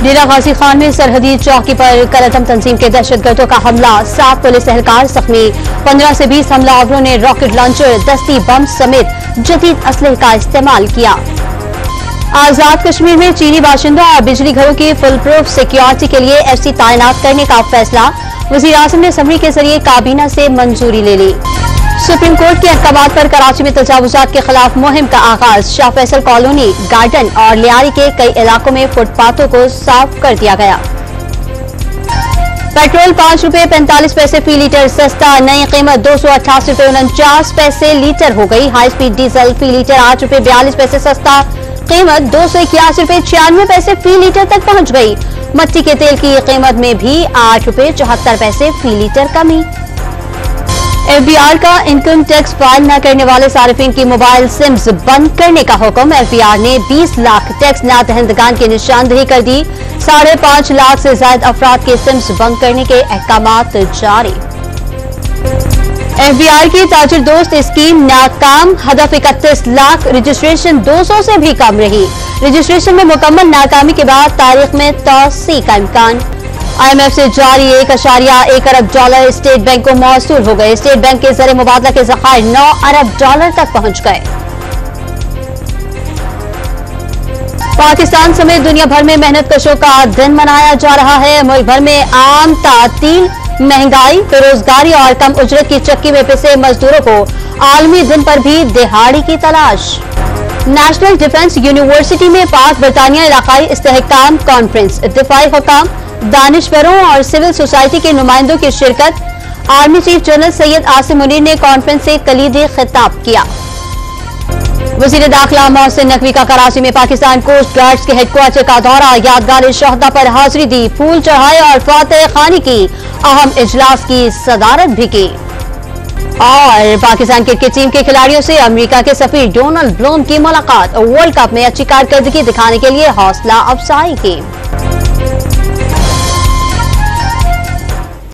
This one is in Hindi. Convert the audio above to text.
डेरा गाजी खान में सरहदी चौकी पर कलअदम तंजीम के दहशतगर्दों का हमला, 7 पुलिस एहलकार जख्मी। 15 से 20 हमलावरों ने रॉकेट लॉन्चर, दस्ती बम समेत जदीद असलहे का इस्तेमाल किया। आजाद कश्मीर में चीनी बाशिंदों और बिजली घरों की फुल प्रूफ सिक्योरिटी के लिए FC तैनात करने का फैसला, वज़ीर आज़म ने असम्बली के जरिए काबीना से मंजूरी ले ली। सुप्रीम कोर्ट के अहकामात पर कराची में तजावुजात के खिलाफ मुहिम का आगाज, शाह फैसल कॉलोनी, गार्डन और लियारी के कई इलाकों में फुटपाथों को साफ कर दिया गया। पेट्रोल 5 रुपए 45 पैसे फी लीटर सस्ता, नई कीमत 288 रुपए 49 पैसे लीटर हो गई। हाई स्पीड डीजल फी लीटर 8 रुपए 42 पैसे सस्ता, कीमत 281 रुपए 96 पैसे फी लीटर तक पहुंच गई। मट्टी के तेल की कीमत में भी 8 रुपए 74 पैसे फी लीटर कमी। FBR का इनकम टैक्स फाइल न करने वाले सारिफिन की मोबाइल सिम्स बंद करने का हुक्म, FBR ने 20 लाख टैक्स न दहंदगान की निशानदेही कर दी। 5.5 लाख से ज्यादा अफराद के सिम्स बंद करने के अहकामात जारी। FBR की ताजिर दोस्त स्कीम नाकाम, हदफ 31 लाख, रजिस्ट्रेशन 200 से भी कम रही। रजिस्ट्रेशन में मुकम्मल नाकामी के बाद तारीख में तौसी का इम्कान। IMF से जारी 1.1 अरब डॉलर स्टेट बैंक को मौसूल हो गए। स्टेट बैंक के जरिए मुबादला के ज़खायर 9 अरब डॉलर तक पहुंच गए। पाकिस्तान समेत दुनिया भर में मेहनत कशों का दिन मनाया जा रहा है। मुल्क भर में आम तातील, महंगाई, बेरोजगारी और कम उजरत की चक्की में पिसे मजदूरों को आलमी दिन पर भी दिहाड़ी की तलाश। नेशनल डिफेंस यूनिवर्सिटी में पाक बरतानिया इलाकाई इस्तेहकाम कॉन्फ्रेंस, दिफाई हुकाम, दानिशवरों और सिविल सोसाइटी के नुमाइंदों की शिरकत। Army chief general Syed Asim Munir ने कॉन्फ्रेंस से कलीदी खिताब किया। वजीर दाखिला मोहसिन नकवी का कराची में पाकिस्तान कोस्ट गार्ड्स के हेडक्वार्टर का दौरा, यादगार शहदा पर हाजिरी दी, फूल चढ़ाए और फातह खानी की, अहम इजलास की सदारत भी की। और पाकिस्तान क्रिकेट टीम के खिलाड़ियों से अमेरिका के सफीर डोनाल्ड ब्लूम की मुलाकात, वर्ल्ड कप में अच्छी कारकर्दगी दिखाने के लिए हौसला अफजाई की।